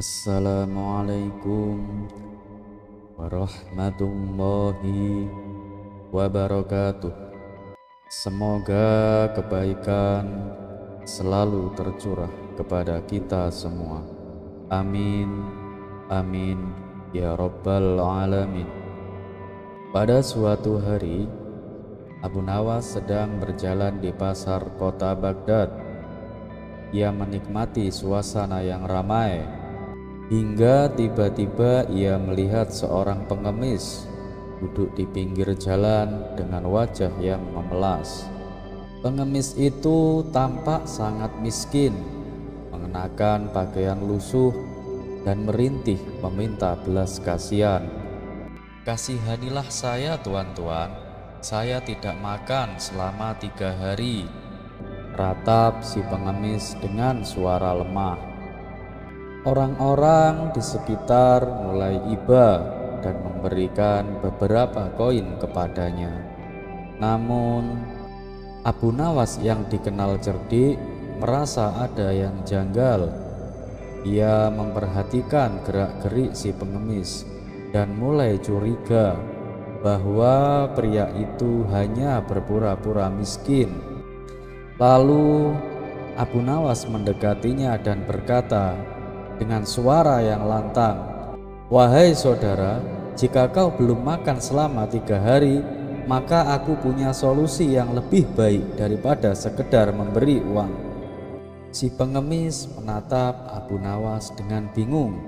Assalamualaikum warahmatullahi wabarakatuh. Semoga kebaikan selalu tercurah kepada kita semua. Amin, amin, ya Rabbal Alamin. Pada suatu hari, Abu Nawas sedang berjalan di pasar kota Baghdad. Ia menikmati suasana yang ramai, hingga tiba-tiba ia melihat seorang pengemis duduk di pinggir jalan dengan wajah yang memelas. Pengemis itu tampak sangat miskin, mengenakan pakaian lusuh dan merintih meminta belas kasihan. "Kasihanilah saya, tuan-tuan, saya tidak makan selama 3 hari," ratap si pengemis dengan suara lemah. Orang-orang di sekitar mulai iba dan memberikan beberapa koin kepadanya. Namun Abu Nawas yang dikenal cerdik merasa ada yang janggal. Ia memperhatikan gerak-gerik si pengemis dan mulai curiga bahwa pria itu hanya berpura-pura miskin. Lalu Abu Nawas mendekatinya dan berkata dengan suara yang lantang, "Wahai saudara, jika kau belum makan selama 3 hari, maka aku punya solusi yang lebih baik daripada sekedar memberi uang." Si pengemis menatap Abu Nawas dengan bingung.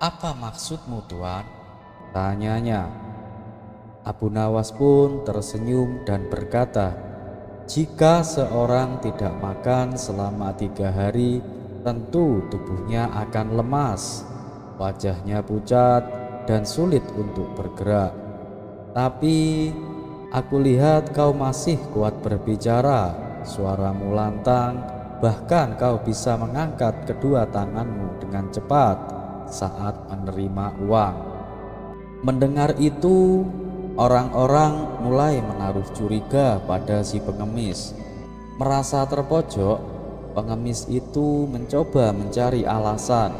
"Apa maksudmu, tuan?" tanyanya. Abu Nawas pun tersenyum dan berkata, "Jika seorang tidak makan selama 3 hari, tentu tubuhnya akan lemas, wajahnya pucat dan sulit untuk bergerak. Tapi aku lihat kau masih kuat berbicara, suaramu lantang, bahkan kau bisa mengangkat kedua tanganmu dengan cepat saat menerima uang." Mendengar itu, orang-orang mulai menaruh curiga pada si pengemis. Merasa terpojok, pengemis itu mencoba mencari alasan.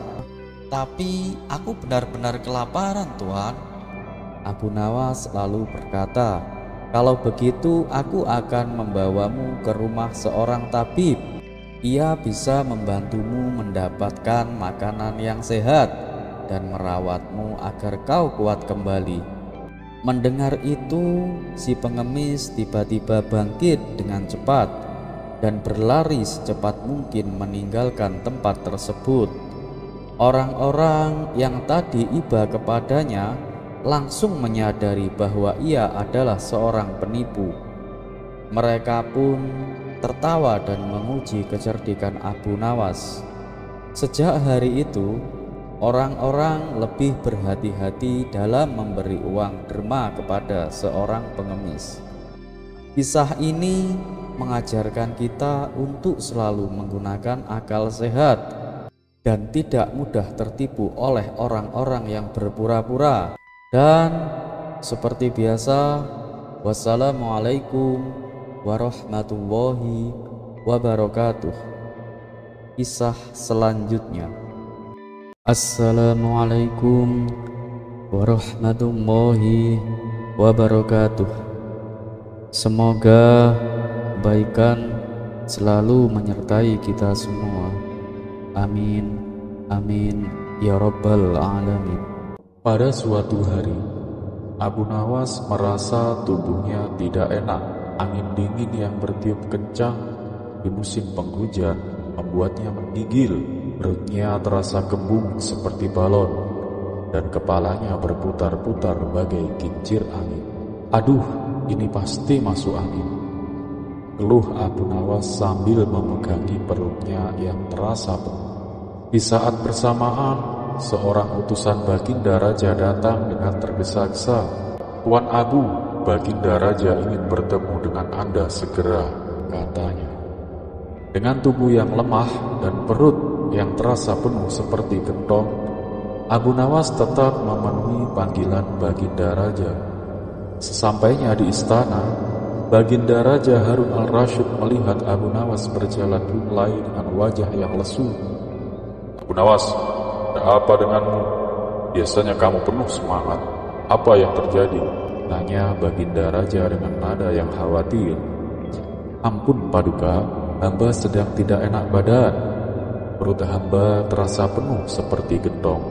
"Tapi aku benar-benar kelaparan, tuan." Abu Nawas lalu berkata, "Kalau begitu aku akan membawamu ke rumah seorang tabib. Ia bisa membantumu mendapatkan makanan yang sehat dan merawatmu agar kau kuat kembali." Mendengar itu, si pengemis tiba-tiba bangkit dengan cepat dan berlari secepat mungkin meninggalkan tempat tersebut. Orang-orang yang tadi iba kepadanya langsung menyadari bahwa ia adalah seorang penipu. Mereka pun tertawa dan memuji kecerdikan Abu Nawas. Sejak hari itu, orang-orang lebih berhati-hati dalam memberi uang derma kepada seorang pengemis. Kisah ini mengajarkan kita untuk selalu menggunakan akal sehat dan tidak mudah tertipu oleh orang-orang yang berpura-pura. Dan seperti biasa, wassalamualaikum warahmatullahi wabarakatuh. Kisah selanjutnya. Assalamualaikum warahmatullahi wabarakatuh. Semoga kebaikan selalu menyertai kita semua. Amin, amin, ya Rabbal Alamin. Pada suatu hari, Abu Nawas merasa tubuhnya tidak enak. Angin dingin yang bertiup kencang di musim penghujan membuatnya menggigil. Perutnya terasa kembung seperti balon dan kepalanya berputar-putar bagai kincir angin. "Aduh, ini pasti masuk angin," keluh Abu Nawas sambil memegangi perutnya yang terasa penuh. Di saat bersamaan, seorang utusan Baginda Raja datang dengan tergesa-gesa. "Tuan Abu, Baginda Raja ingin bertemu dengan Anda segera," katanya. Dengan tubuh yang lemah dan perut yang terasa penuh seperti gentong, Abu Nawas tetap memenuhi panggilan Baginda Raja. Sesampainya di istana, Baginda Raja Harun al-Rasyid melihat Abu Nawas berjalan mulai dengan wajah yang lesu. "Abu Nawas, apa denganmu? Biasanya kamu penuh semangat. Apa yang terjadi? Tanya Baginda Raja dengan nada yang khawatir. Ampun Paduka, hamba sedang tidak enak badan. Perut hamba terasa penuh seperti gentong,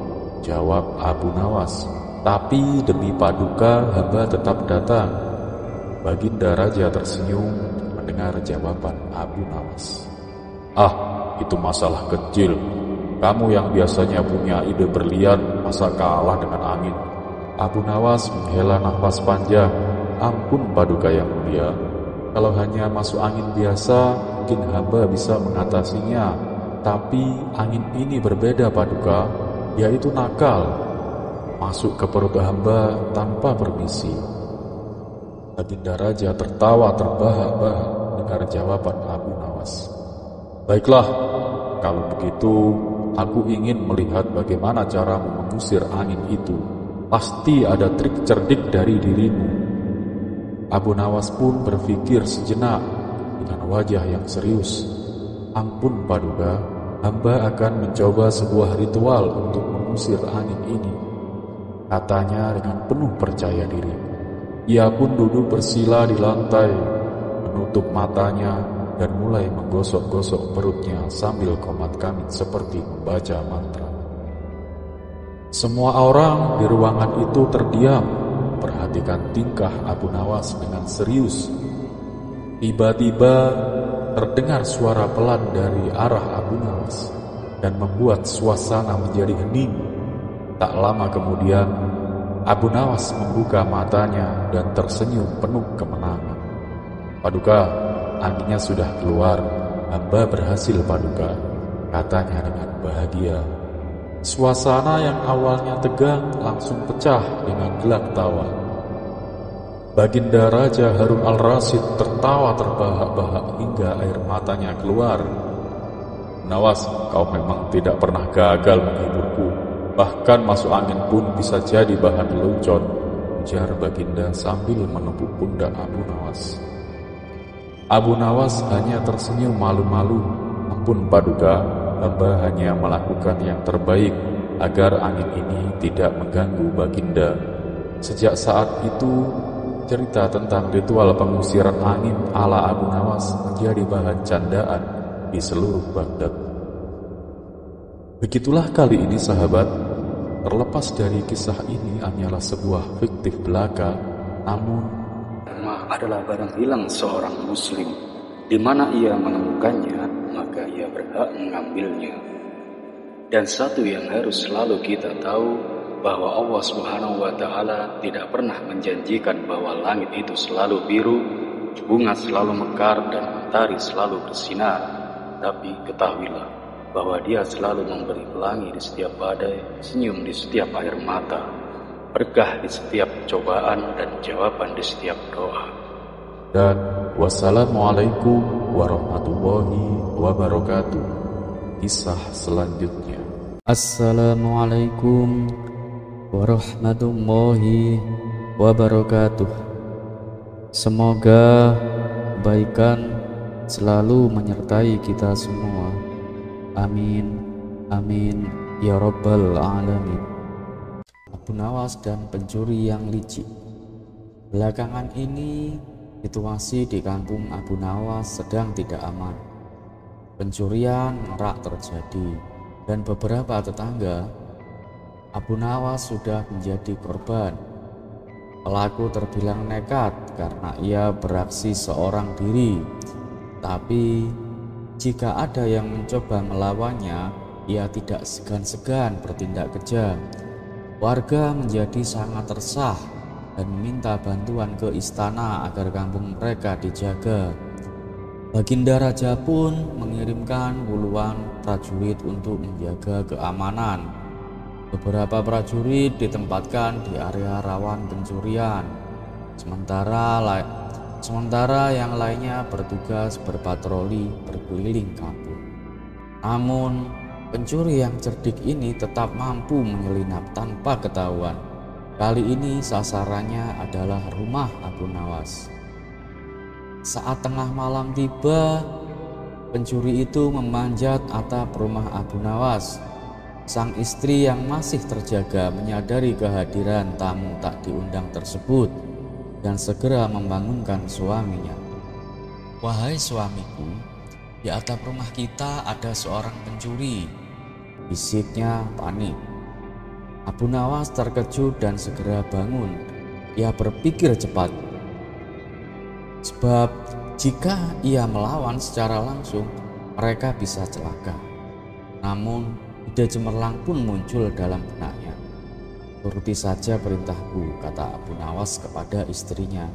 jawab Abu Nawas. Tapi demi Paduka hamba tetap datang. Baginda Raja tersenyum mendengar jawaban Abu Nawas. Ah, itu masalah kecil. Kamu yang biasanya punya ide berlian, masa kalah dengan angin? Abu Nawas menghela nafas panjang. Ampun Paduka yang mulia, kalau hanya masuk angin biasa, mungkin hamba bisa mengatasinya. Tapi angin ini berbeda Paduka, yaitu nakal. Masuk ke perut hamba tanpa permisi. Baginda Raja tertawa terbahak-bahak dengar jawaban Abu Nawas. Baiklah, kalau begitu aku ingin melihat bagaimana caramu mengusir angin itu. Pasti ada trik cerdik dari dirimu. Abu Nawas pun berpikir sejenak dengan wajah yang serius. Ampun Paduka, hamba akan mencoba sebuah ritual untuk mengusir angin ini, katanya dengan penuh percaya diri. Ia pun duduk bersila di lantai, menutup matanya dan mulai menggosok-gosok perutnya sambil komat kamit seperti membaca mantra. Semua orang di ruangan itu terdiam, perhatikan tingkah Abu Nawas dengan serius. Tiba-tiba terdengar suara pelan dari arah Abu Nawas dan membuat suasana menjadi hening. Tak lama kemudian, Abu Nawas membuka matanya dan tersenyum penuh kemenangan. Paduka, anginnya sudah keluar. Hamba berhasil Paduka, katanya dengan bahagia. Suasana yang awalnya tegang langsung pecah dengan gelak tawa. Baginda Raja Harun al-Rasyid tertawa terbahak-bahak hingga air matanya keluar. Nawas, kau memang tidak pernah gagal menghiburku. Bahkan masuk angin pun bisa jadi bahan lelucon, ujar Baginda sambil menepuk pundak Abu Nawas. Abu Nawas hanya tersenyum malu-malu. Ampun Paduka, hamba hanya melakukan yang terbaik agar angin ini tidak mengganggu Baginda. Sejak saat itu, cerita tentang ritual pengusiran angin ala Abu Nawas menjadi bahan candaan di seluruh Baghdad. Begitulah kali ini sahabat, terlepas dari kisah ini hanyalah sebuah fiktif belaka, namun adalah barang hilang seorang muslim. Di mana ia menemukannya, maka ia berhak mengambilnya. Dan satu yang harus selalu kita tahu, bahwa Allah Subhanahu wa Ta'ala tidak pernah menjanjikan bahwa langit itu selalu biru, bunga selalu mekar, dan matahari selalu bersinar. Tapi ketahuilah bahwa Dia selalu memberi pelangi di setiap badai, senyum di setiap air mata, berkah di setiap cobaan, dan jawaban di setiap doa. Dan wassalamualaikum warahmatullahi wabarakatuh. Kisah selanjutnya. Assalamualaikum warahmatullahi wabarakatuh. Semoga kebaikan selalu menyertai kita semua. Amin, amin, ya rabbal alamin. Abu Nawas dan pencuri yang licik. Belakangan ini, situasi di kampung Abu Nawas sedang tidak aman. Pencurian marak terjadi, dan beberapa tetangga Abu Nawas sudah menjadi korban. Pelaku terbilang nekat karena ia beraksi seorang diri, tapi jika ada yang mencoba melawannya, ia tidak segan-segan bertindak kejam. Warga menjadi sangat resah dan meminta bantuan ke istana agar kampung mereka dijaga. Baginda Raja pun mengirimkan puluhan prajurit untuk menjaga keamanan. Beberapa prajurit ditempatkan di area rawan pencurian, sementara yang lainnya bertugas berpatroli berkeliling kampung. Namun, pencuri yang cerdik ini tetap mampu menyelinap tanpa ketahuan. Kali ini sasarannya adalah rumah Abu Nawas. Saat tengah malam tiba, pencuri itu memanjat atap rumah Abu Nawas. Sang istri yang masih terjaga menyadari kehadiran tamu tak diundang tersebut dan segera membangunkan suaminya. "Wahai suamiku, di atap rumah kita ada seorang pencuri," bisiknya panik. Abu Nawas terkejut dan segera bangun. Ia berpikir cepat, sebab jika ia melawan secara langsung, mereka bisa celaka. Namun ide cemerlang pun muncul dalam benaknya. "Turuti saja perintahku," kata Abu Nawas kepada istrinya.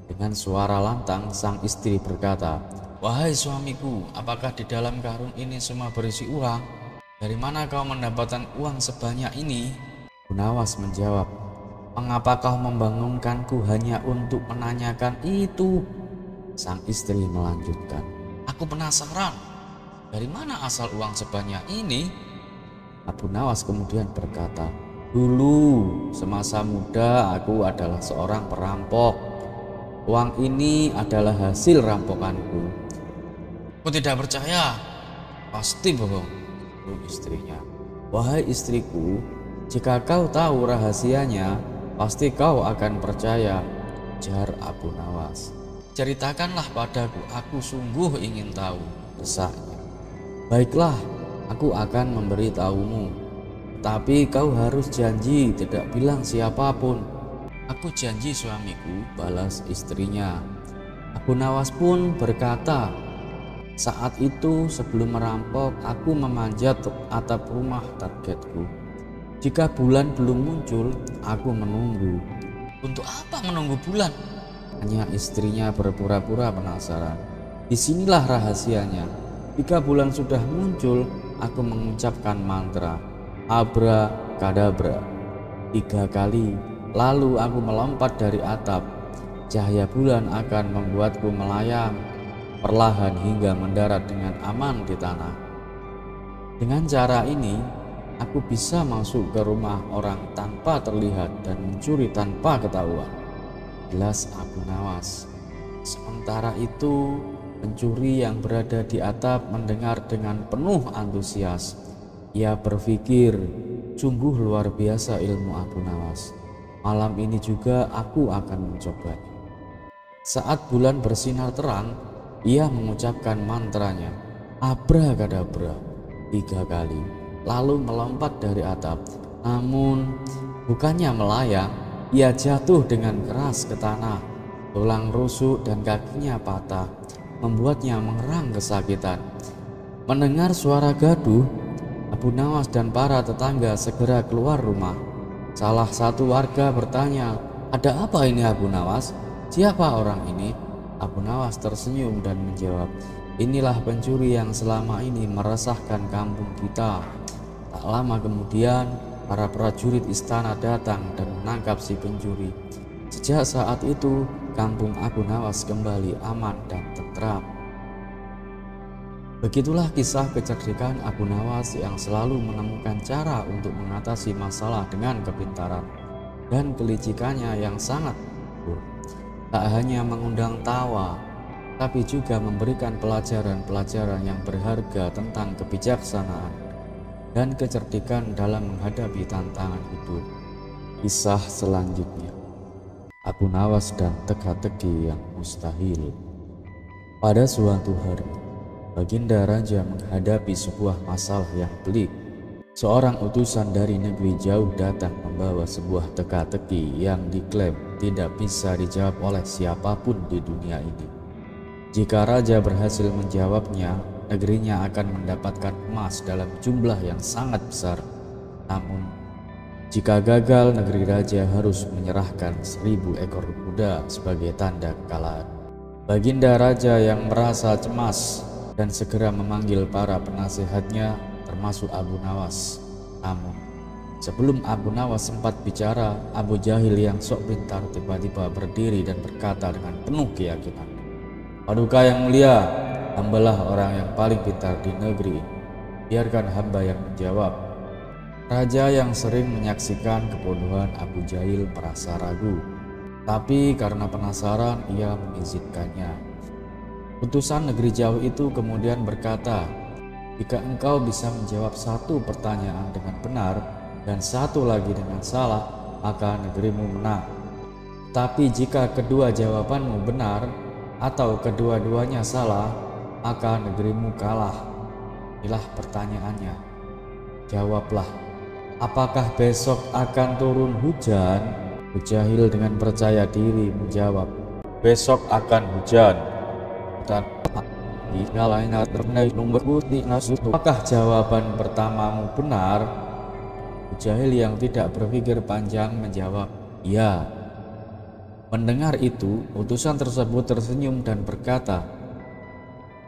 Dengan suara lantang sang istri berkata, "Wahai suamiku, apakah di dalam karung ini semua berisi uang? Dari mana kau mendapatkan uang sebanyak ini?" Abu Nawas menjawab, "Mengapa kau membangunkanku hanya untuk menanyakan itu?" Sang istri melanjutkan, "Aku penasaran, dari mana asal uang sebanyak ini?" Abu Nawas kemudian berkata, "Dulu semasa muda aku adalah seorang perampok. Uang ini adalah hasil rampokanku." "Aku tidak percaya, pasti bohong," ujar istrinya. "Wahai istriku, jika kau tahu rahasianya, pasti kau akan percaya," ujar Abu Nawas. "Ceritakanlah padaku, aku sungguh ingin tahu," desaknya. "Baiklah, aku akan memberitahumu, tapi kau harus janji tidak bilang siapapun." "Aku janji suamiku," balas istrinya. Abu Nawas pun berkata, "Saat itu sebelum merampok, aku memanjat atap rumah targetku. Jika bulan belum muncul, aku menunggu." "Untuk apa menunggu bulan?" tanya istrinya berpura-pura penasaran. "Disinilah rahasianya. Jika bulan sudah muncul, aku mengucapkan mantra abrakadabra 3 kali, lalu aku melompat dari atap. Cahaya bulan akan membuatku melayang perlahan hingga mendarat dengan aman di tanah. Dengan cara ini, aku bisa masuk ke rumah orang tanpa terlihat dan mencuri tanpa ketahuan," jelas Abu Nawas. Sementara itu, pencuri yang berada di atap mendengar dengan penuh antusias. Ia berpikir, "Sungguh luar biasa ilmu Abu Nawas. Malam ini juga aku akan mencobanya." Saat bulan bersinar terang, ia mengucapkan mantranya abrakadabra 3 kali, lalu melompat dari atap. Namun bukannya melayang, ia jatuh dengan keras ke tanah. Tulang rusuk dan kakinya patah, membuatnya mengerang kesakitan. Mendengar suara gaduh, Abu Nawas dan para tetangga segera keluar rumah. Salah satu warga bertanya, "Ada apa ini Abu Nawas? Siapa orang ini?" Abu Nawas tersenyum dan menjawab, "Inilah pencuri yang selama ini meresahkan kampung kita." Tak lama kemudian, para prajurit istana datang dan menangkap si pencuri. Sejak saat itu, kampung Abu Nawas kembali aman dan tentram. Begitulah kisah kecerdikan Abu Nawas yang selalu menemukan cara untuk mengatasi masalah dengan kepintaran dan kelicikannya yang sangat luhur. Tak hanya mengundang tawa, tapi juga memberikan pelajaran-pelajaran yang berharga tentang kebijaksanaan dan kecerdikan dalam menghadapi tantangan hidup. Kisah selanjutnya, Abu Nawas dan teka-teki yang mustahil. Pada suatu hari, Baginda Raja menghadapi sebuah masalah yang pelik. Seorang utusan dari negeri jauh datang membawa sebuah teka-teki yang diklaim tidak bisa dijawab oleh siapapun di dunia ini. Jika raja berhasil menjawabnya, negerinya akan mendapatkan emas dalam jumlah yang sangat besar. Namun, jika gagal, negeri raja harus menyerahkan 1000 ekor kuda sebagai tanda kekalahan. Baginda Raja yang merasa cemas dan segera memanggil para penasehatnya termasuk Abu Nawas. Namun sebelum Abu Nawas sempat bicara, Abu Jahil yang sok pintar tiba-tiba berdiri dan berkata dengan penuh keyakinan, "Paduka yang mulia, hambalah orang yang paling pintar di negeri. Biarkan hamba yang menjawab." Raja yang sering menyaksikan kebodohan Abu Jahil merasa ragu, tapi karena penasaran ia mengizinkannya. Utusan negeri jauh itu kemudian berkata, Jika engkau bisa menjawab satu pertanyaan dengan benar dan satu lagi dengan salah, maka negerimu menang. Tapi jika kedua jawabanmu benar atau kedua-duanya salah, maka negerimu kalah. Inilah pertanyaannya. Jawablah, apakah besok akan turun hujan? Abu Jahil dengan percaya diri menjawab, besok akan hujan. Dan apakah jawaban pertamamu benar? Abu Jahil yang tidak berpikir panjang menjawab, ya. Mendengar itu, utusan tersebut tersenyum dan berkata,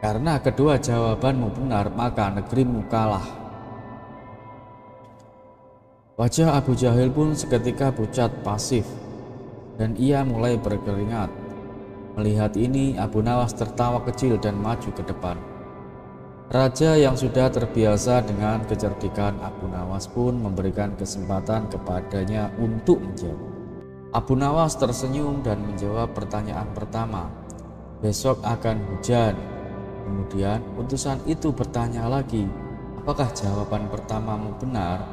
karena kedua jawabanmu benar, maka negerimu kalah. Wajah Abu Jahil pun seketika pucat pasif, dan ia mulai berkeringat. Melihat ini, Abu Nawas tertawa kecil dan maju ke depan. Raja yang sudah terbiasa dengan kecerdikan Abu Nawas pun memberikan kesempatan kepadanya untuk menjawab. Abu Nawas tersenyum dan menjawab pertanyaan pertama, besok akan hujan. Kemudian utusan itu bertanya lagi, apakah jawaban pertamamu benar?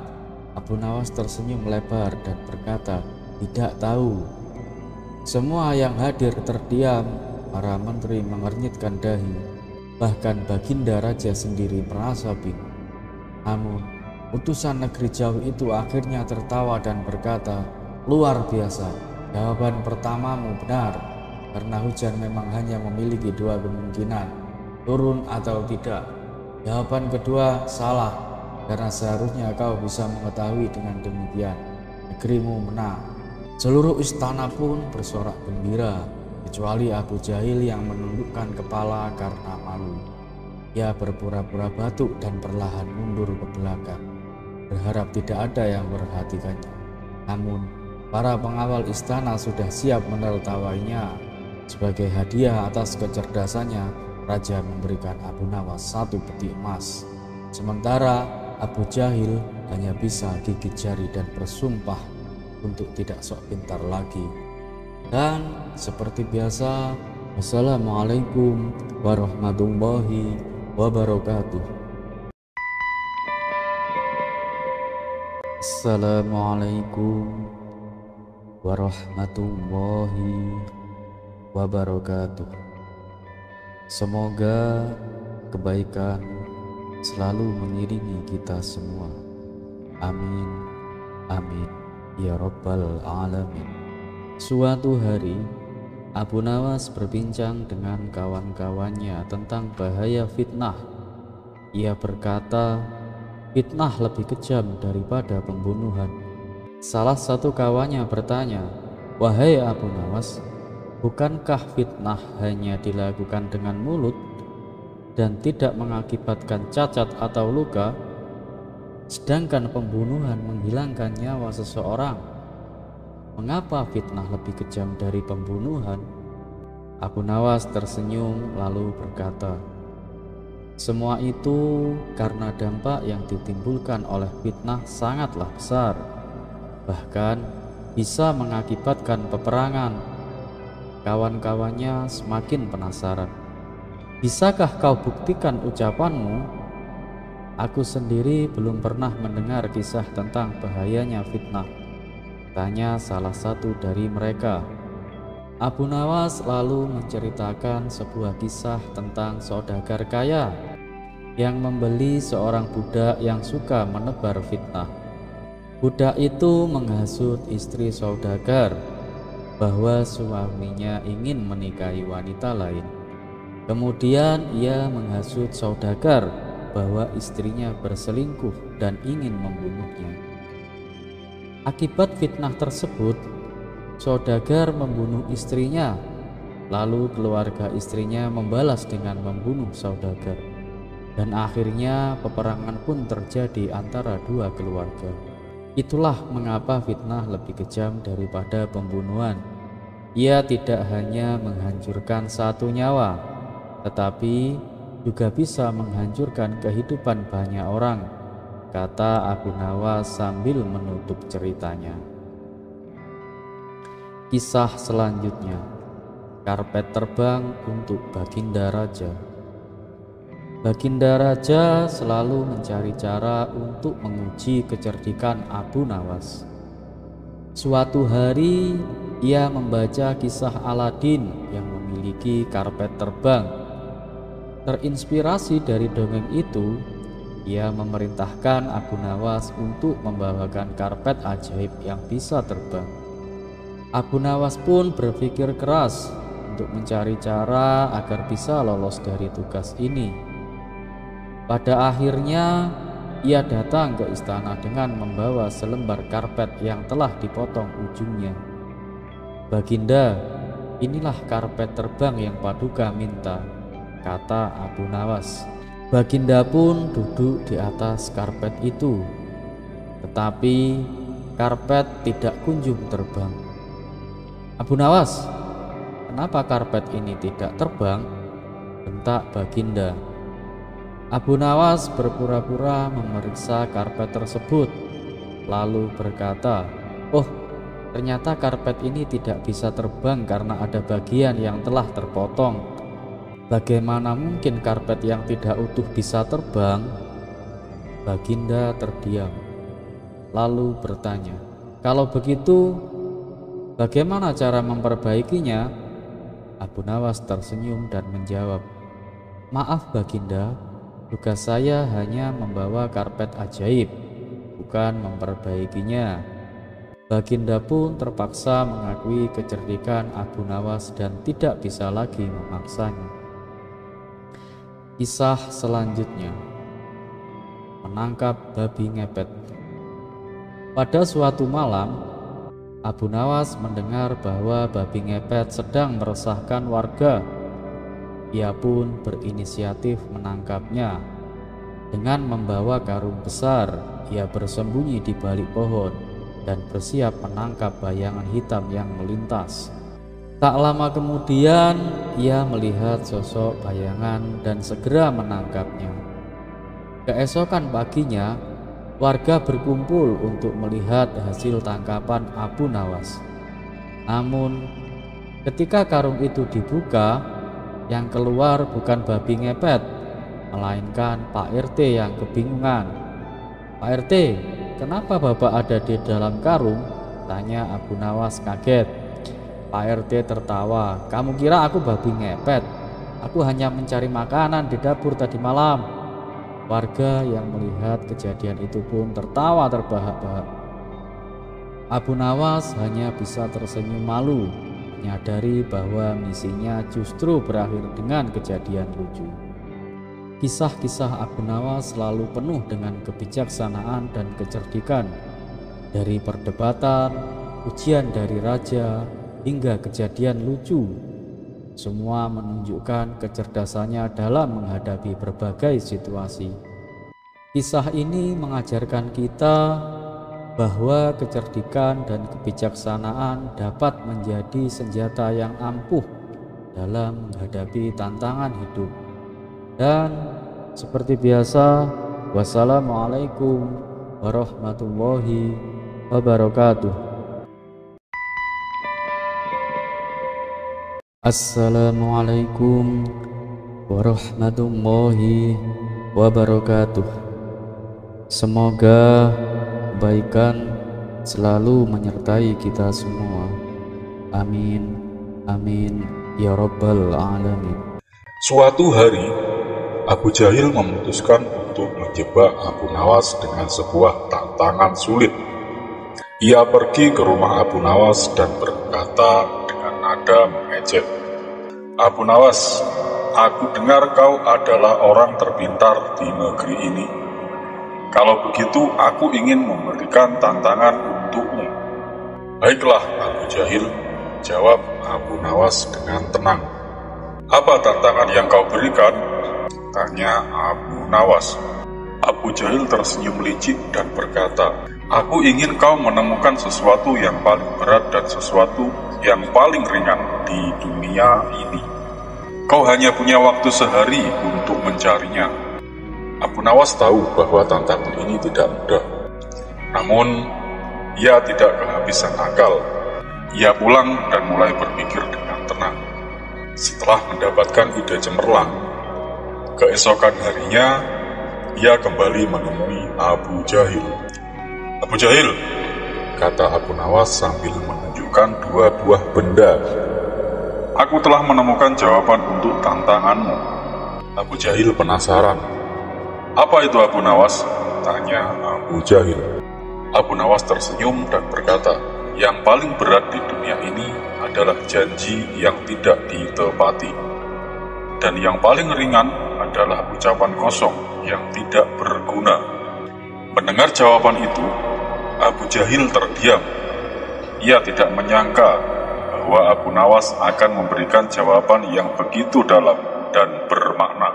Abu Nawas tersenyum lebar dan berkata, tidak tahu. Semua yang hadir terdiam, para menteri mengernyitkan dahi, bahkan Baginda Raja sendiri merasa bingung. Namun, utusan negeri jauh itu akhirnya tertawa dan berkata, luar biasa, jawaban pertamamu benar, karena hujan memang hanya memiliki dua kemungkinan, turun atau tidak. Jawaban kedua salah, karena seharusnya kau bisa mengetahui dengan demikian, negerimu menang. Seluruh istana pun bersorak gembira, kecuali Abu Jahil yang menundukkan kepala karena malu. Ia berpura-pura batuk dan perlahan mundur ke belakang, berharap tidak ada yang memperhatikannya. Namun, para pengawal istana sudah siap menertawainya. Sebagai hadiah atas kecerdasannya, Raja memberikan Abu Nawas 1 peti emas. Sementara Abu Jahil hanya bisa gigit jari dan bersumpah untuk tidak sok pintar lagi. Dan seperti biasa, wassalamualaikum warahmatullahi wabarakatuh. Assalamualaikum warahmatullahi wabarakatuh. Semoga kebaikan selalu mengiringi kita semua. Amin, amin, ya Rabbal Alamin. Suatu hari, Abu Nawas berbincang dengan kawan-kawannya tentang bahaya fitnah. Ia berkata, fitnah lebih kejam daripada pembunuhan. Salah satu kawannya bertanya, wahai Abu Nawas, bukankah fitnah hanya dilakukan dengan mulut dan tidak mengakibatkan cacat atau luka, sedangkan pembunuhan menghilangkan nyawa seseorang? Mengapa fitnah lebih kejam dari pembunuhan? Abu Nawas tersenyum lalu berkata, semua itu karena dampak yang ditimbulkan oleh fitnah sangatlah besar, bahkan bisa mengakibatkan peperangan. Kawan-kawannya semakin penasaran. Bisakah kau buktikan ucapanmu? Aku sendiri belum pernah mendengar kisah tentang bahayanya fitnah, tanya salah satu dari mereka. Abu Nawas lalu menceritakan sebuah kisah tentang saudagar kaya yang membeli seorang budak yang suka menebar fitnah. Budak itu menghasut istri saudagar bahwa suaminya ingin menikahi wanita lain. Kemudian ia menghasut saudagar bahwa istrinya berselingkuh dan ingin membunuhnya. Akibat fitnah tersebut, saudagar membunuh istrinya, lalu keluarga istrinya membalas dengan membunuh saudagar, dan akhirnya peperangan pun terjadi antara dua keluarga. Itulah mengapa fitnah lebih kejam daripada pembunuhan. Ia tidak hanya menghancurkan satu nyawa, tetapi juga bisa menghancurkan kehidupan banyak orang, kata Abu Nawas sambil menutup ceritanya. Kisah selanjutnya, karpet terbang untuk Baginda Raja. Baginda Raja selalu mencari cara untuk menguji kecerdikan Abu Nawas. Suatu hari ia membaca kisah Aladin yang memiliki karpet terbang. Terinspirasi dari dongeng itu, ia memerintahkan Abu Nawas untuk membawakan karpet ajaib yang bisa terbang. Abu Nawas pun berpikir keras untuk mencari cara agar bisa lolos dari tugas ini. Pada akhirnya, ia datang ke istana dengan membawa selembar karpet yang telah dipotong ujungnya. "Baginda, inilah karpet terbang yang Paduka minta," kata Abu Nawas. Baginda pun duduk di atas karpet itu, tetapi karpet tidak kunjung terbang. "Abu Nawas, kenapa karpet ini tidak terbang?" bentak Baginda. Abu Nawas berpura-pura memeriksa karpet tersebut, lalu berkata, "Oh, ternyata karpet ini tidak bisa terbang karena ada bagian yang telah terpotong. Bagaimana mungkin karpet yang tidak utuh bisa terbang?" Baginda terdiam, lalu bertanya, "Kalau begitu, bagaimana cara memperbaikinya?" Abu Nawas tersenyum dan menjawab, "Maaf Baginda, tugas saya hanya membawa karpet ajaib, bukan memperbaikinya." Baginda pun terpaksa mengakui kecerdikan Abu Nawas dan tidak bisa lagi memaksanya. Kisah selanjutnya, menangkap babi ngepet. Pada suatu malam, Abu Nawas mendengar bahwa babi ngepet sedang meresahkan warga. Ia pun berinisiatif menangkapnya. Dengan membawa karung besar, ia bersembunyi di balik pohon dan bersiap menangkap bayangan hitam yang melintas. Tak lama kemudian, ia melihat sosok bayangan dan segera menangkapnya. Keesokan paginya, warga berkumpul untuk melihat hasil tangkapan Abu Nawas. Namun, ketika karung itu dibuka, yang keluar bukan babi ngepet, melainkan Pak RT yang kebingungan. "Pak RT, kenapa Bapak ada di dalam karung?" tanya Abu Nawas kaget. Pak RT tertawa, "Kamu kira aku babi ngepet? Aku hanya mencari makanan di dapur tadi malam." Warga yang melihat kejadian itu pun tertawa terbahak-bahak. Abu Nawas hanya bisa tersenyum malu, menyadari bahwa misinya justru berakhir dengan kejadian lucu. Kisah-kisah Abu Nawas selalu penuh dengan kebijaksanaan dan kecerdikan. Dari perdebatan, ujian dari raja, hingga kejadian lucu, semua menunjukkan kecerdasannya dalam menghadapi berbagai situasi. Kisah ini mengajarkan kita bahwa kecerdikan dan kebijaksanaan dapat menjadi senjata yang ampuh dalam menghadapi tantangan hidup. Dan seperti biasa, wassalamualaikum warahmatullahi wabarakatuh. Assalamualaikum warahmatullahi wabarakatuh. Semoga kebaikan selalu menyertai kita semua. Amin, amin, ya rabbal alamin. Suatu hari, Abu Jahil memutuskan untuk menjebak Abu Nawas dengan sebuah tantangan sulit. Ia pergi ke rumah Abu Nawas dan berkata dengan nada mengejek, "Abu Nawas, aku dengar kau adalah orang terpintar di negeri ini. Kalau begitu, aku ingin memberikan tantangan untukmu." "Baiklah, Abu Jahil," jawab Abu Nawas dengan tenang. "Apa tantangan yang kau berikan?" tanya Abu Nawas. Abu Jahil tersenyum licik dan berkata, "Aku ingin kau menemukan sesuatu yang paling berat dan sesuatu yang paling ringan di dunia ini. Kau hanya punya waktu sehari untuk mencarinya." Abu Nawas tahu bahwa tantangan ini tidak mudah. Namun, ia tidak kehabisan akal. Ia pulang dan mulai berpikir dengan tenang. Setelah mendapatkan ide cemerlang, Keesokan harinya, ia kembali menemui Abu Jahil. "Abu Jahil," kata Abu Nawas sambil menunjukkan dua buah benda. "Aku telah menemukan jawaban untuk tantanganmu." Abu Jahil penasaran. "Apa itu, Abu Nawas?" tanya Abu Jahil. Abu Nawas tersenyum dan berkata, "Yang paling berat di dunia ini adalah janji yang tidak ditepati. Dan yang paling ringan adalah ucapan kosong yang tidak berguna." Mendengar jawaban itu, Abu Jahil terdiam. Ia tidak menyangka bahwa Abu Nawas akan memberikan jawaban yang begitu dalam dan bermakna.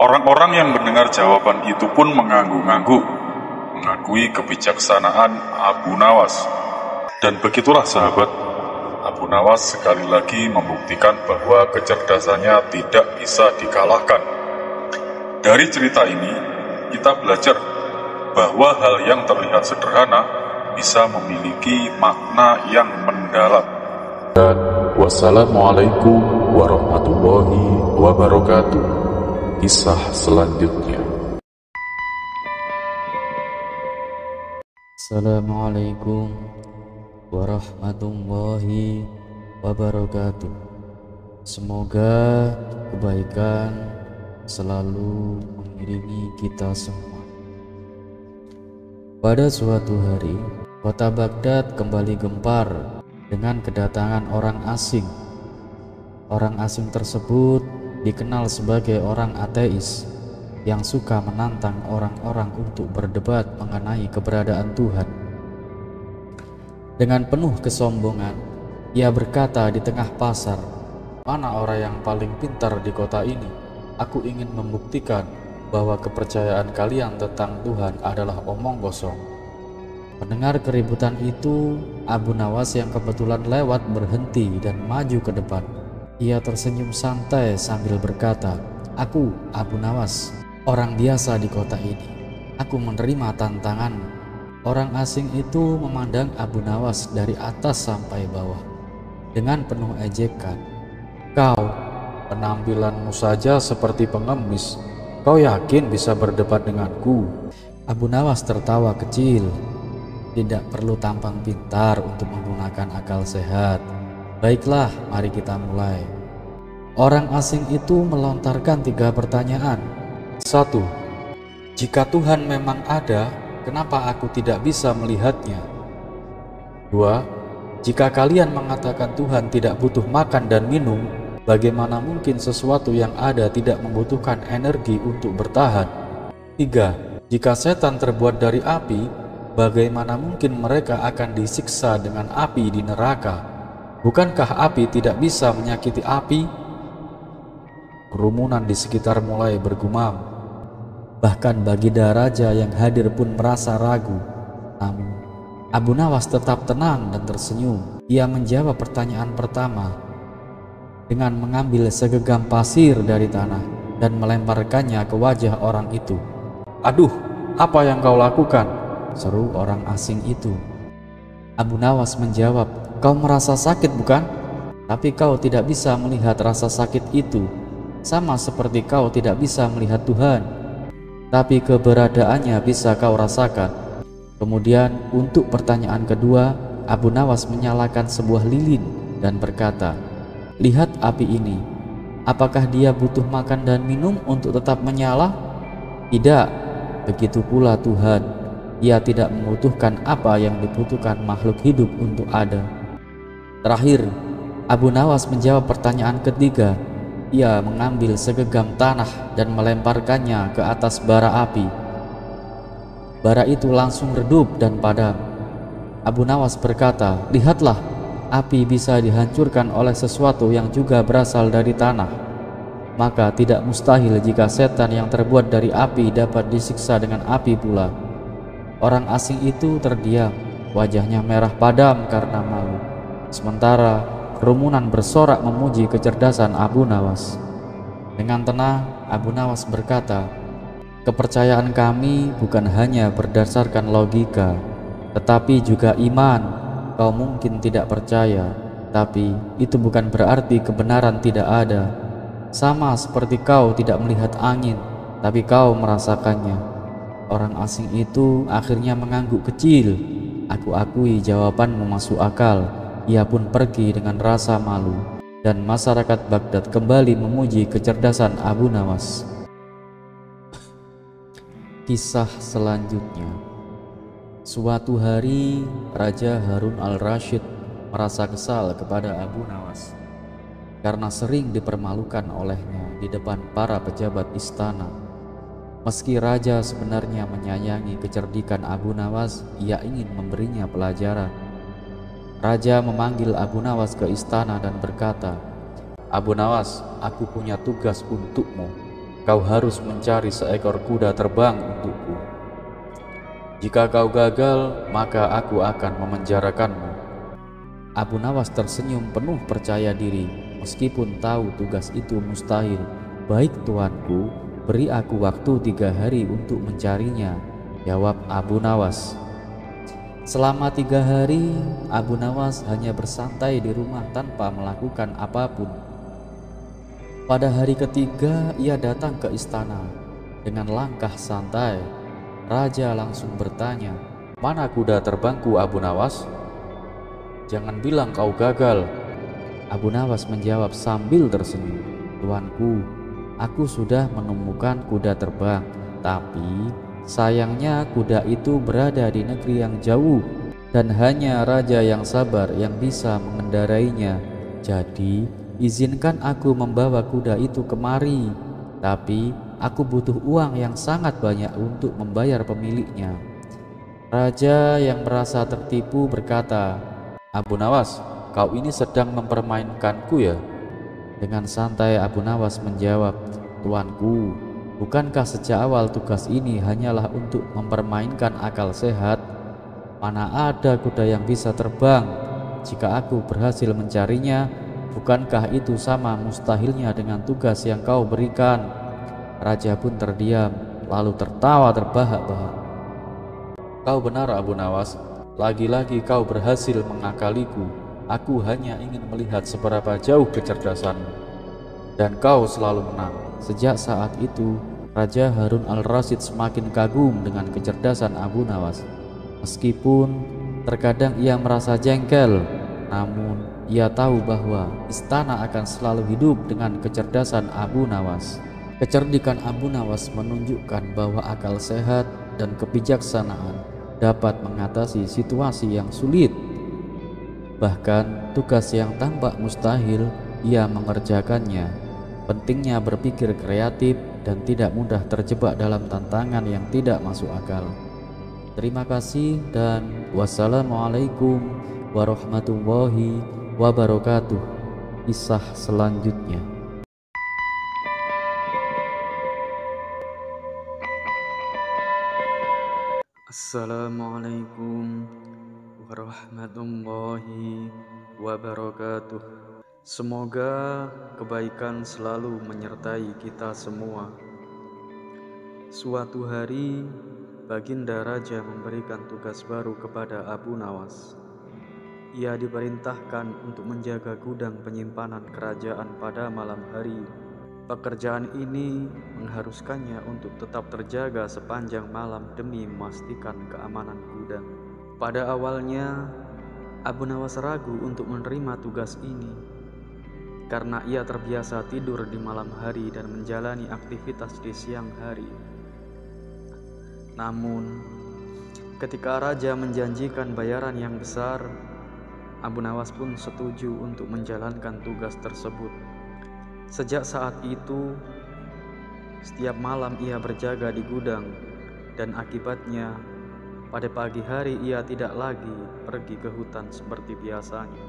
Orang-orang yang mendengar jawaban itu pun mengangguk-angguk, mengakui kebijaksanaan Abu Nawas. Dan begitulah sahabat, Abu Nawas sekali lagi membuktikan bahwa kecerdasannya tidak bisa dikalahkan. Dari cerita ini, kita belajar bahwa hal yang terlihat sederhana bisa memiliki makna yang mendalam. Dan wassalamualaikum warahmatullahi wabarakatuh. Kisah selanjutnya. Assalamualaikum warahmatullahi wabarakatuh. Semoga kebaikan selalu mengiringi kita semua. Pada suatu hari, kota Baghdad kembali gempar dengan kedatangan orang asing. Orang asing tersebut dikenal sebagai orang ateis yang suka menantang orang-orang untuk berdebat mengenai keberadaan Tuhan. Dengan penuh kesombongan, ia berkata di tengah pasar, "Mana orang yang paling pintar di kota ini? Aku ingin membuktikan bahwa kepercayaan kalian tentang Tuhan adalah omong kosong." Mendengar keributan itu, Abu Nawas yang kebetulan lewat berhenti dan maju ke depan. Ia tersenyum santai sambil berkata, "Aku Abu Nawas, orang biasa di kota ini. Aku menerima tantangan." Orang asing itu memandang Abu Nawas dari atas sampai bawah dengan penuh ejekan. "Kau, penampilanmu saja seperti pengemis. Kau yakin bisa berdebat denganku?" Abu Nawas tertawa kecil. "Tidak perlu tampang pintar untuk menggunakan akal sehat. Baiklah, mari kita mulai." Orang asing itu melontarkan 3 pertanyaan. 1. Jika Tuhan memang ada, kenapa aku tidak bisa melihatnya? 2. Jika kalian mengatakan Tuhan tidak butuh makan dan minum, bagaimana mungkin sesuatu yang ada tidak membutuhkan energi untuk bertahan? 3. Jika setan terbuat dari api, bagaimana mungkin mereka akan disiksa dengan api di neraka? Bukankah api tidak bisa menyakiti api? Kerumunan di sekitar mulai bergumam. Bahkan Baginda Raja yang hadir pun merasa ragu. Namun Abu Nawas tetap tenang dan tersenyum. Ia menjawab pertanyaan pertama dengan mengambil segenggam pasir dari tanah dan melemparkannya ke wajah orang itu. "Aduh, apa yang kau lakukan?" seru orang asing itu. Abu Nawas menjawab, "Kau merasa sakit bukan? Tapi kau tidak bisa melihat rasa sakit itu, sama seperti kau tidak bisa melihat Tuhan. Tapi keberadaannya bisa kau rasakan." Kemudian untuk pertanyaan kedua, Abu Nawas menyalakan sebuah lilin dan berkata, "Lihat api ini. Apakah dia butuh makan dan minum untuk tetap menyala? Tidak. Begitu pula Tuhan. Ia tidak membutuhkan apa yang dibutuhkan makhluk hidup untuk ada." Terakhir, Abu Nawas menjawab pertanyaan ketiga. Ia mengambil segenggam tanah dan melemparkannya ke atas bara api. Bara itu langsung redup dan padam. Abu Nawas berkata, "Lihatlah, api bisa dihancurkan oleh sesuatu yang juga berasal dari tanah. Maka tidak mustahil jika setan yang terbuat dari api dapat disiksa dengan api pula." Orang asing itu terdiam, wajahnya merah padam karena malu. Sementara kerumunan bersorak memuji kecerdasan Abu Nawas. Dengan tenang, Abu Nawas berkata, "Kepercayaan kami bukan hanya berdasarkan logika, tetapi juga iman. Kau mungkin tidak percaya, tapi itu bukan berarti kebenaran tidak ada. sama seperti kau tidak melihat angin, tapi kau merasakannya. Orang asing itu akhirnya mengangguk kecil. Aku akui jawabanmu masuk akal. Ia pun pergi dengan rasa malu, dan masyarakat Baghdad kembali memuji kecerdasan Abu Nawas. Kisah selanjutnya. Suatu hari, Raja Harun al-Rasyid merasa kesal kepada Abu Nawas karena sering dipermalukan olehnya di depan para pejabat istana. Meski raja sebenarnya menyayangi kecerdikan Abu Nawas, ia ingin memberinya pelajaran. Raja memanggil Abu Nawas ke istana dan berkata, "Abu Nawas, aku punya tugas untukmu. Kau harus mencari seekor kuda terbang untukku. Jika kau gagal, maka aku akan memenjarakanmu." Abu Nawas tersenyum penuh percaya diri, meskipun tahu tugas itu mustahil. "Baik tuanku, beri aku waktu 3 hari untuk mencarinya," jawab Abu Nawas. Selama 3 hari, Abu Nawas hanya bersantai di rumah tanpa melakukan apapun. Pada hari ketiga, ia datang ke istana dengan langkah santai. Raja langsung bertanya, "Mana kuda terbangku, Abu Nawas? Jangan bilang kau gagal." Abu Nawas menjawab sambil tersenyum, "Tuanku, aku sudah menemukan kuda terbang, tapi sayangnya kuda itu berada di negeri yang jauh dan hanya raja yang sabar yang bisa mengendarainya. Jadi, izinkan aku membawa kuda itu kemari, tapi aku butuh uang yang sangat banyak untuk membayar pemiliknya." Raja yang merasa tertipu berkata, "Abu Nawas, kau ini sedang mempermainkanku ya?" Dengan santai Abu Nawas menjawab, "Tuanku, bukankah sejak awal tugas ini hanyalah untuk mempermainkan akal sehat? Mana ada kuda yang bisa terbang? Jika aku berhasil mencarinya, bukankah itu sama mustahilnya dengan tugas yang kau berikan?" Raja pun terdiam, lalu tertawa terbahak-bahak. "Kau benar, Abu Nawas. Lagi-lagi kau berhasil mengakaliku. Aku hanya ingin melihat seberapa jauh kecerdasanmu, dan kau selalu menang." Sejak saat itu, Raja Harun al-Rasyid semakin kagum dengan kecerdasan Abu Nawas. Meskipun terkadang ia merasa jengkel, namun ia tahu bahwa istana akan selalu hidup dengan kecerdasan Abu Nawas. Kecerdikan Abu Nawas menunjukkan bahwa akal sehat dan kebijaksanaan dapat mengatasi situasi yang sulit. Bahkan tugas yang tampak mustahil, ia mengerjakannya. Pentingnya berpikir kreatif dan tidak mudah terjebak dalam tantangan yang tidak masuk akal. Terima kasih dan wassalamualaikum warahmatullahi wabarakatuh. Kisah selanjutnya. Assalamualaikum warahmatullahi wabarakatuh. Semoga kebaikan selalu menyertai kita semua. Suatu hari, Baginda Raja memberikan tugas baru kepada Abu Nawas. Ia diperintahkan untuk menjaga gudang penyimpanan kerajaan pada malam hari. Pekerjaan ini mengharuskannya untuk tetap terjaga sepanjang malam demi memastikan keamanan gudang. Pada awalnya, Abu Nawas ragu untuk menerima tugas ini karena ia terbiasa tidur di malam hari dan menjalani aktivitas di siang hari. Namun, ketika raja menjanjikan bayaran yang besar, Abu Nawas pun setuju untuk menjalankan tugas tersebut. Sejak saat itu, setiap malam ia berjaga di gudang, dan akibatnya pada pagi hari ia tidak lagi pergi ke hutan seperti biasanya.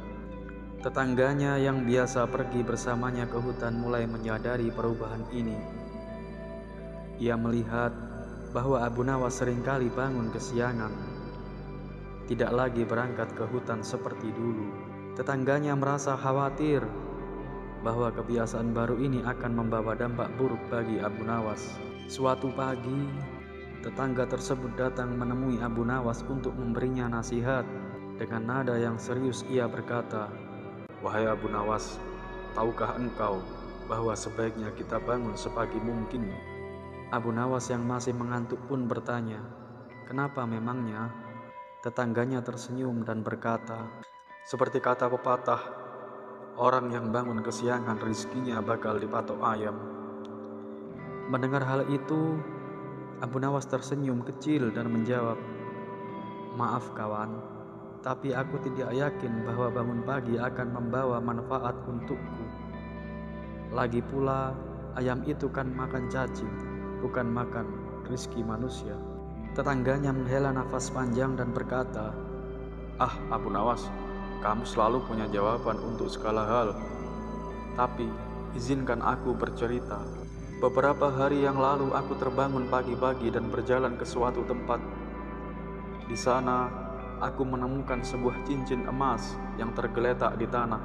Tetangganya yang biasa pergi bersamanya ke hutan mulai menyadari perubahan ini. Ia melihat bahwa Abu Nawas seringkali bangun kesiangan, tidak lagi berangkat ke hutan seperti dulu. Tetangganya merasa khawatir bahwa kebiasaan baru ini akan membawa dampak buruk bagi Abu Nawas. Suatu pagi, tetangga tersebut datang menemui Abu Nawas untuk memberinya nasihat. Dengan nada yang serius ia berkata, "Wahai Abu Nawas, tahukah engkau bahwa sebaiknya kita bangun sepagi mungkin. Abu Nawas yang masih mengantuk pun bertanya, kenapa memangnya? Tetangganya tersenyum dan berkata, seperti kata pepatah, orang yang bangun kesiangan rizkinya bakal dipatok ayam. Mendengar hal itu, Abu Nawas tersenyum kecil dan menjawab, maaf kawan, tapi aku tidak yakin bahwa bangun pagi akan membawa manfaat untukku. Lagi pula, ayam itu kan makan cacing, bukan makan rizki manusia. Tetangganya menghela nafas panjang dan berkata, ah Abu Nawas, kamu selalu punya jawaban untuk segala hal. Tapi, izinkan aku bercerita. Beberapa hari yang lalu aku terbangun pagi-pagi dan berjalan ke suatu tempat. Di sana, aku menemukan sebuah cincin emas yang tergeletak di tanah.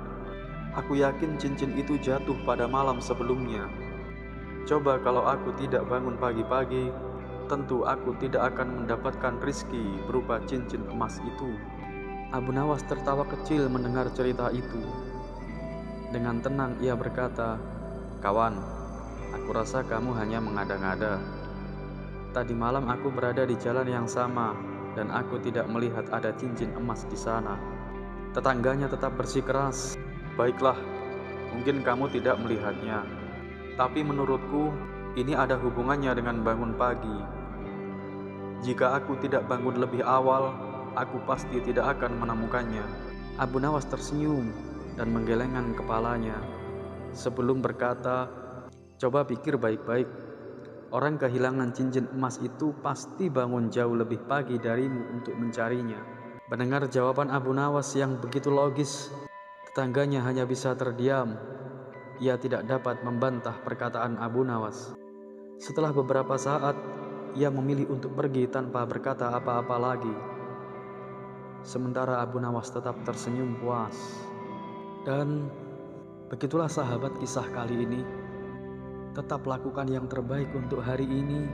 Aku yakin cincin itu jatuh pada malam sebelumnya. Coba kalau aku tidak bangun pagi-pagi, tentu aku tidak akan mendapatkan rizki berupa cincin emas itu. Abu Nawas tertawa kecil mendengar cerita itu. Dengan tenang ia berkata, kawan, aku rasa kamu hanya mengada-ngada. Tadi malam aku berada di jalan yang sama dan aku tidak melihat ada cincin emas di sana. Tetangganya tetap bersikeras, baiklah, mungkin kamu tidak melihatnya. Tapi menurutku, ini ada hubungannya dengan bangun pagi. Jika aku tidak bangun lebih awal, aku pasti tidak akan menemukannya. Abu Nawas tersenyum dan menggelengkan kepalanya sebelum berkata, coba pikir baik-baik. Orang kehilangan cincin emas itu pasti bangun jauh lebih pagi darimu untuk mencarinya. Mendengar jawaban Abu Nawas yang begitu logis, tetangganya hanya bisa terdiam. Ia tidak dapat membantah perkataan Abu Nawas. Setelah beberapa saat, ia memilih untuk pergi tanpa berkata apa-apa lagi. Sementara Abu Nawas tetap tersenyum puas. Dan begitulah sahabat kisah kali ini. Tetap lakukan yang terbaik untuk hari ini,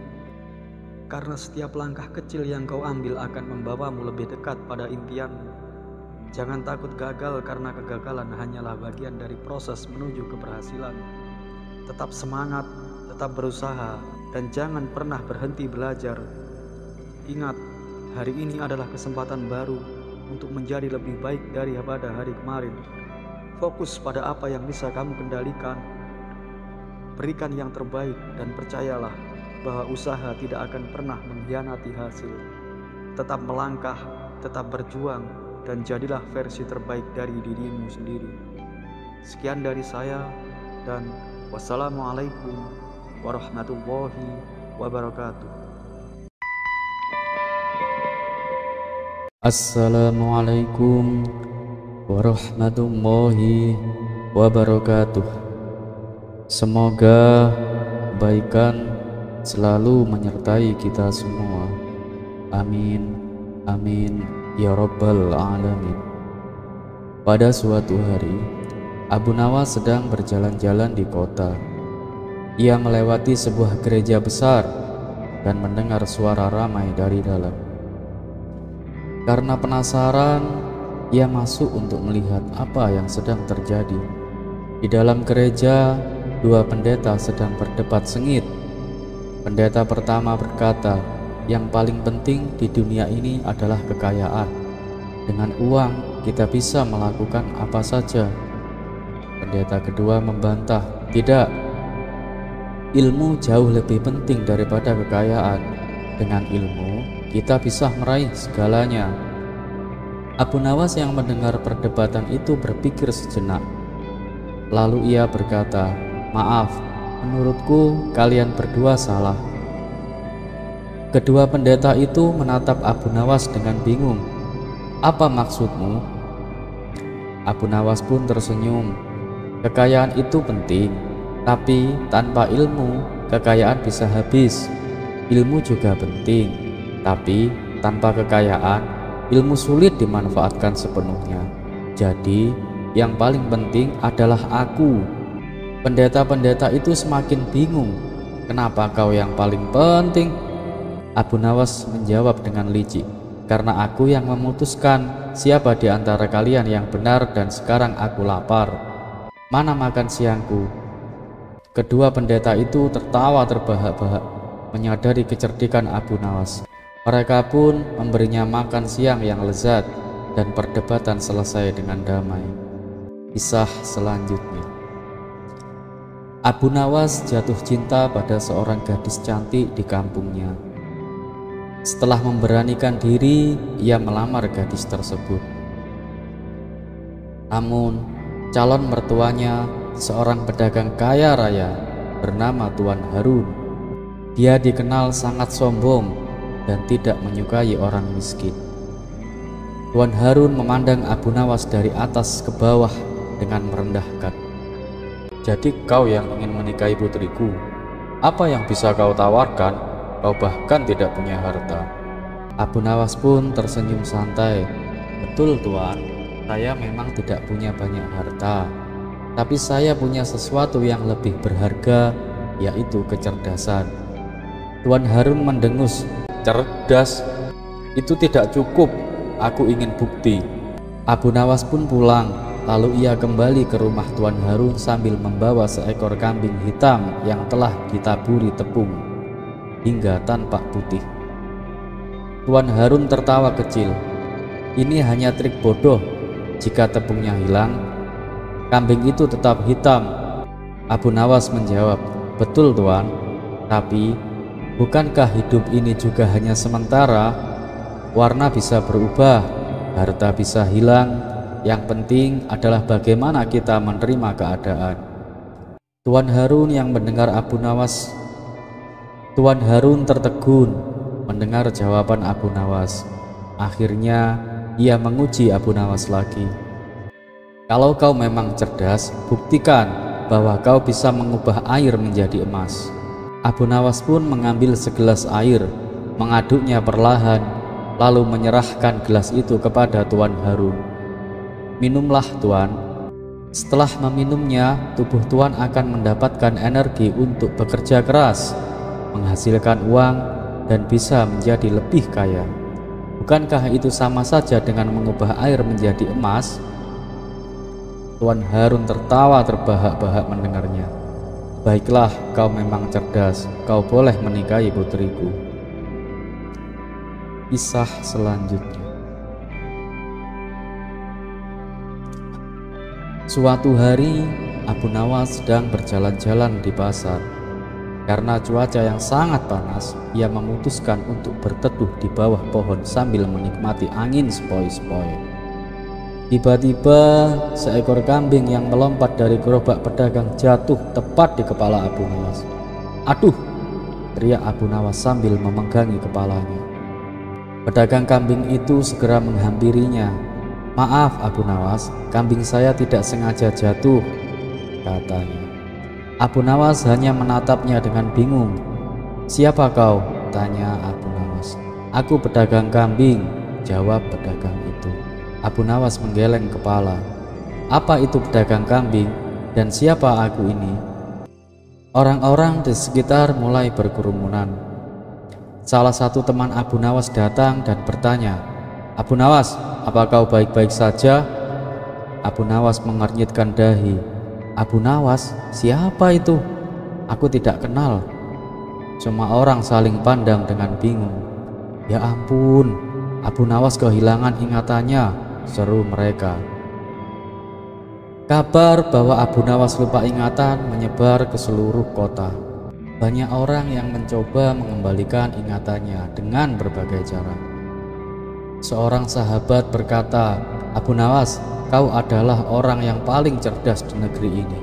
karena setiap langkah kecil yang kau ambil akan membawamu lebih dekat pada impianmu. Jangan takut gagal, karena kegagalan hanyalah bagian dari proses menuju keberhasilan. Tetap semangat, tetap berusaha, dan jangan pernah berhenti belajar. Ingat, hari ini adalah kesempatan baru untuk menjadi lebih baik daripada hari kemarin. Fokus pada apa yang bisa kamu kendalikan. Berikan yang terbaik dan percayalah bahwa usaha tidak akan pernah mengkhianati hasil. Tetap melangkah, tetap berjuang, dan jadilah versi terbaik dari dirimu sendiri. Sekian dari saya, dan wassalamualaikum warahmatullahi wabarakatuh. Assalamualaikum warahmatullahi wabarakatuh. Semoga kebaikan selalu menyertai kita semua. Amin, amin, ya rabbal alamin. Pada suatu hari, Abu Nawas sedang berjalan-jalan di kota. Ia melewati sebuah gereja besar dan mendengar suara ramai dari dalam. Karena penasaran, ia masuk untuk melihat apa yang sedang terjadi. Di dalam gereja, dua pendeta sedang berdebat sengit. Pendeta pertama berkata, yang paling penting di dunia ini adalah kekayaan. Dengan uang, kita bisa melakukan apa saja. Pendeta kedua membantah, tidak. Ilmu jauh lebih penting daripada kekayaan. Dengan ilmu, kita bisa meraih segalanya. Abu Nawas yang mendengar perdebatan itu berpikir sejenak. Lalu ia berkata, maaf, menurutku kalian berdua salah. Kedua pendeta itu menatap Abu Nawas dengan bingung. Apa maksudmu? Abu Nawas pun tersenyum. Kekayaan itu penting, tapi tanpa ilmu, kekayaan bisa habis. Ilmu juga penting, tapi tanpa kekayaan, ilmu sulit dimanfaatkan sepenuhnya. Jadi, yang paling penting adalah aku. Pendeta-pendeta itu semakin bingung. Kenapa kau yang paling penting? Abu Nawas menjawab dengan licik, karena aku yang memutuskan siapa di antara kalian yang benar dan sekarang aku lapar. Mana makan siangku? Kedua pendeta itu tertawa terbahak-bahak menyadari kecerdikan Abu Nawas. Mereka pun memberinya makan siang yang lezat dan perdebatan selesai dengan damai. Kisah selanjutnya. Abu Nawas jatuh cinta pada seorang gadis cantik di kampungnya. Setelah memberanikan diri, ia melamar gadis tersebut. Namun, calon mertuanya seorang pedagang kaya raya bernama Tuan Harun. Dia dikenal sangat sombong dan tidak menyukai orang miskin. Tuan Harun memandang Abu Nawas dari atas ke bawah dengan merendahkan. "Jadi kau yang ingin menikahi putriku? Apa yang bisa kau tawarkan? Kau bahkan tidak punya harta." Abu Nawas pun tersenyum santai. "Betul Tuan, saya memang tidak punya banyak harta, tapi saya punya sesuatu yang lebih berharga, yaitu kecerdasan." Tuan Harun mendengus. "Cerdas? Itu tidak cukup. Aku ingin bukti." Abu Nawas pun pulang. Lalu ia kembali ke rumah Tuan Harun sambil membawa seekor kambing hitam yang telah ditaburi tepung hingga tampak putih. Tuan Harun tertawa kecil. "Ini hanya trik bodoh. Jika tepungnya hilang, kambing itu tetap hitam." Abu Nawas menjawab, "Betul Tuan, tapi bukankah hidup ini juga hanya sementara? Warna bisa berubah, harta bisa hilang. Yang penting adalah bagaimana kita menerima keadaan." Tuan Harun yang mendengar Tuan Harun tertegun mendengar jawaban Abu Nawas. Akhirnya ia menguji Abu Nawas lagi. "Kalau kau memang cerdas, buktikan bahwa kau bisa mengubah air menjadi emas." Abu Nawas pun mengambil segelas air, mengaduknya perlahan, lalu menyerahkan gelas itu kepada Tuan Harun. "Minumlah Tuan. Setelah meminumnya, tubuh Tuan akan mendapatkan energi untuk bekerja keras, menghasilkan uang, dan bisa menjadi lebih kaya. Bukankah itu sama saja dengan mengubah air menjadi emas?" Tuan Harun tertawa terbahak-bahak mendengarnya. "Baiklah, kau memang cerdas. Kau boleh menikahi putriku." Kisah selanjutnya. Suatu hari, Abu Nawas sedang berjalan-jalan di pasar. Karena cuaca yang sangat panas, ia memutuskan untuk berteduh di bawah pohon sambil menikmati angin sepoi-sepoi. Tiba-tiba seekor kambing yang melompat dari gerobak pedagang jatuh tepat di kepala Abu Nawas. "Aduh!" teriak Abu Nawas sambil memegangi kepalanya. Pedagang kambing itu segera menghampirinya. "Maaf Abu Nawas, kambing saya tidak sengaja jatuh," katanya. Abu Nawas hanya menatapnya dengan bingung. "Siapa kau?" tanya Abu Nawas. "Aku pedagang kambing," jawab pedagang itu. Abu Nawas menggeleng kepala. "Apa itu pedagang kambing dan siapa aku ini?" Orang-orang di sekitar mulai berkerumunan. Salah satu teman Abu Nawas datang dan bertanya, "Abu Nawas, apa kau baik-baik saja?" Abu Nawas mengernyitkan dahi. "Abu Nawas, siapa itu? Aku tidak kenal." Semua orang saling pandang dengan bingung. "Ya ampun, Abu Nawas kehilangan ingatannya," seru mereka. Kabar bahwa Abu Nawas lupa ingatan menyebar ke seluruh kota. Banyak orang yang mencoba mengembalikan ingatannya dengan berbagai cara. Seorang sahabat berkata, "Abu Nawas, kau adalah orang yang paling cerdas di negeri ini."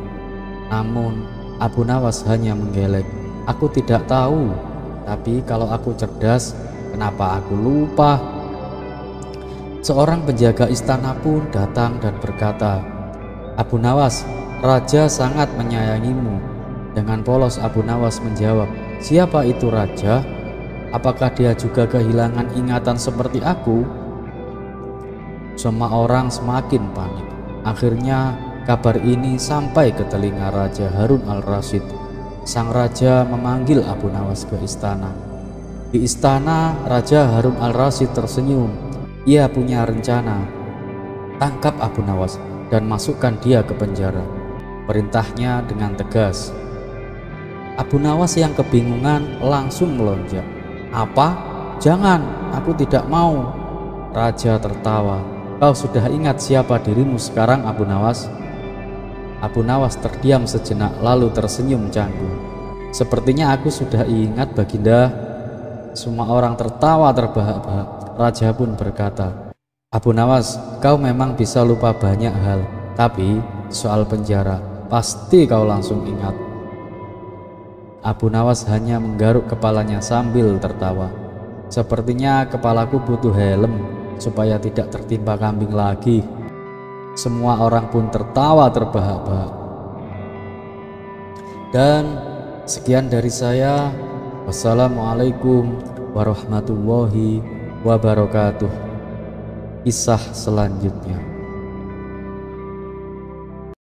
Namun Abu Nawas hanya menggeleng. "Aku tidak tahu, tapi kalau aku cerdas, kenapa aku lupa?" Seorang penjaga istana pun datang dan berkata, "Abu Nawas, raja sangat menyayangimu." Dengan polos Abu Nawas menjawab, "Siapa itu raja? Apakah dia juga kehilangan ingatan seperti aku?" Semua orang semakin panik. Akhirnya kabar ini sampai ke telinga Raja Harun al-Rasyid. Sang raja memanggil Abu Nawas ke istana. Di istana, Raja Harun al-Rasyid tersenyum. Ia punya rencana. "Tangkap Abu Nawas dan masukkan dia ke penjara," perintahnya dengan tegas. Abu Nawas yang kebingungan langsung melonjak. "Apa? Jangan, aku tidak mau." Raja tertawa. "Kau sudah ingat siapa dirimu sekarang, Abu Nawas?" Abu Nawas terdiam sejenak lalu tersenyum canggung. "Sepertinya aku sudah ingat, Baginda." Semua orang tertawa terbahak-bahak. Raja pun berkata, "Abu Nawas, kau memang bisa lupa banyak hal, tapi soal penjara pasti kau langsung ingat." Abu Nawas hanya menggaruk kepalanya sambil tertawa. "Sepertinya kepalaku butuh helm supaya tidak tertimpa kambing lagi." Semua orang pun tertawa terbahak-bahak. Dan sekian dari saya. Wassalamualaikum warahmatullahi wabarakatuh. Kisah selanjutnya.